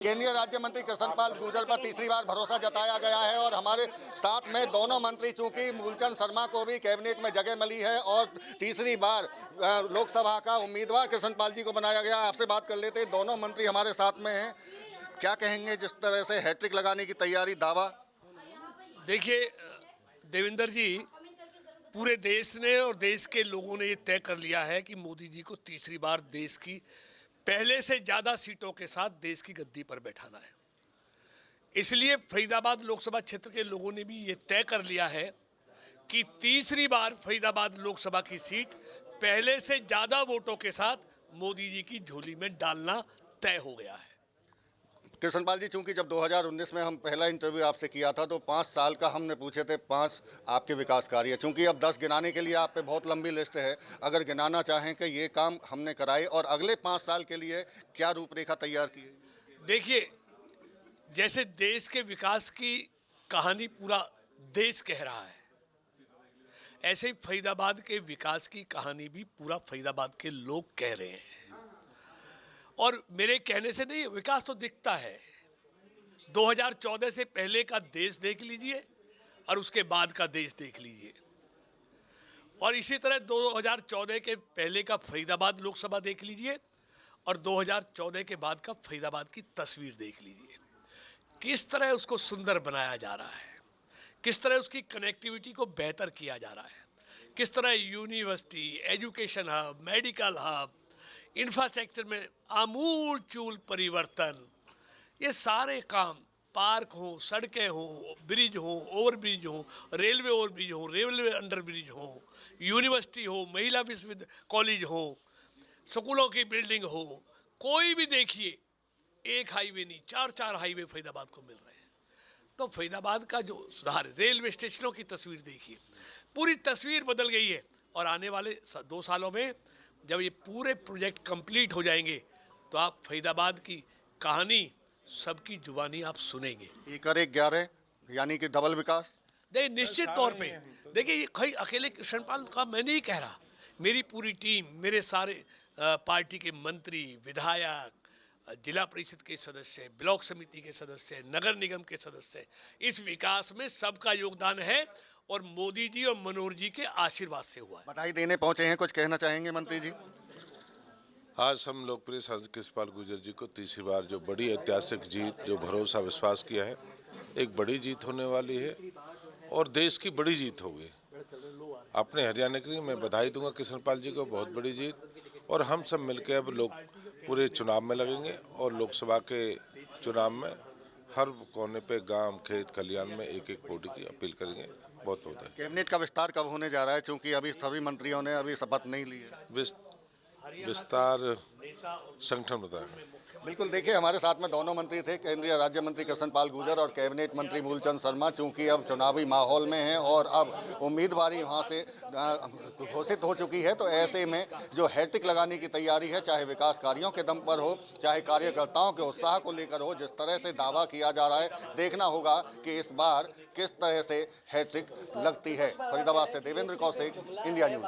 केंद्रीय राज्य मंत्री कृष्णपाल गुर्जर पर तीसरी बार भरोसा जताया गया है और हमारे साथ में दोनों मंत्री, चूंकि मूलचंद शर्मा को भी कैबिनेट में जगह मिली है और तीसरी बार लोकसभा का उम्मीदवार कृष्णपाल जी को बनाया गया। आपसे बात कर लेते हैं, दोनों मंत्री हमारे साथ में हैं, क्या कहेंगे जिस तरह से हैट्रिक लगाने की तैयारी, दावा? देखिए देवेंद्र जी, पूरे देश ने और देश के लोगों ने ये तय कर लिया है कि मोदी जी को तीसरी बार देश की पहले से ज़्यादा सीटों के साथ देश की गद्दी पर बैठाना है। इसलिए फरीदाबाद लोकसभा क्षेत्र के लोगों ने भी ये तय कर लिया है कि तीसरी बार फरीदाबाद लोकसभा की सीट पहले से ज़्यादा वोटों के साथ मोदी जी की झोली में डालना तय हो गया है। कृष्णपाल जी, चूंकि जब 2019 में हम पहला इंटरव्यू आपसे किया था तो 5 साल का हमने पूछे थे 5 आपके विकास कार्य, चूंकि अब 10 गिनाने के लिए आप पे बहुत लंबी लिस्ट है, अगर गिनाना चाहें कि ये काम हमने कराए और अगले 5 साल के लिए क्या रूपरेखा तैयार की है? देखिए, जैसे देश के विकास की कहानी पूरा देश कह रहा है, ऐसे ही फरीदाबाद के विकास की कहानी भी पूरा फरीदाबाद के लोग कह रहे हैं। और मेरे कहने से नहीं, विकास तो दिखता है। 2014 से पहले का देश देख लीजिए और उसके बाद का देश देख लीजिए, और इसी तरह 2014 के पहले का फरीदाबाद लोकसभा देख लीजिए और 2014 के बाद का फरीदाबाद की तस्वीर देख लीजिए। किस तरह उसको सुंदर बनाया जा रहा है, किस तरह उसकी कनेक्टिविटी को बेहतर किया जा रहा है, किस तरह university, education hub, medical hub, infrastructure में आमूल चूल परिवर्तन, ये सारे काम, पार्क हो, सड़कें हो, ब्रिज हो, ओवर ब्रिज हो, रेलवे ओवर ब्रिज हो, रेलवे अंडर ब्रिज हो, यूनिवर्सिटी हो, महिला विश्वविद्यालय कॉलेज हो, स्कूलों की बिल्डिंग हो, कोई भी देखिए, एक हाईवे नहीं, 4 हाईवे फरीदाबाद को मिल रहे हैं। तो फरीदाबाद का जो सुधार, रेलवे स्टेशनों की तस्वीर देखिए, पूरी तस्वीर बदल गई है। और आने वाले 2 सालों में जब ये पूरे प्रोजेक्ट कंप्लीट हो जाएंगे तो आप फरीदाबाद की कहानी सबकी जुबानी आप सुनेंगे। 1-11 यानी कि डबल विकास। नहीं, निश्चित तौर पे देखिए, ये कहीं अकेले कृष्णपाल का मैं नहीं कह रहा, मेरी पूरी टीम, मेरे सारे पार्टी के मंत्री, विधायक, जिला परिषद के सदस्य, ब्लॉक समिति के सदस्य, नगर निगम के सदस्य, इस विकास में सबका योगदान है और मोदी जी और मनोहर जी के आशीर्वाद से हुआ है। बधाई देने पहुंचे हैं, कुछ कहना चाहेंगे मंत्री जी? आज हम लोकप्रिय सांसद कृष्णपाल गुर्जर जी को तीसरी बार जो बड़ी ऐतिहासिक जीत, जो भरोसा विश्वास किया है, एक बड़ी जीत होने वाली है और देश की बड़ी जीत होगी। अपने हरियाणा के लिए मैं बधाई दूंगा कृष्णपाल जी को, बहुत बड़ी जीत। और हम सब मिलकर अब लोग पूरे चुनाव में लगेंगे और लोकसभा के चुनाव में हर कोने पे, गांव, खेत, खलियान में एक एक वोट की अपील करेंगे। बहुत बहुत है। कैबिनेट का विस्तार कब होने जा रहा है, चूंकि अभी सभी मंत्रियों ने अभी शपथ नहीं ली है? विस्तार संगठन बताएगा। बिल्कुल, देखिए हमारे साथ में दोनों मंत्री थे, केंद्रीय राज्य मंत्री कृष्णपाल गुर्जर और कैबिनेट मंत्री मूलचंद शर्मा। चूंकि अब चुनावी माहौल में हैं और अब उम्मीदवारी वहां से घोषित हो चुकी है, तो ऐसे में जो हैट्रिक लगाने की तैयारी है, चाहे विकास कार्यों के दम पर हो, चाहे कार्यकर्ताओं के उत्साह को लेकर हो, जिस तरह से दावा किया जा रहा है, देखना होगा कि इस बार किस तरह से हैट्रिक लगती है। फरीदाबाद से देवेंद्र कौशिक, इंडिया न्यूज।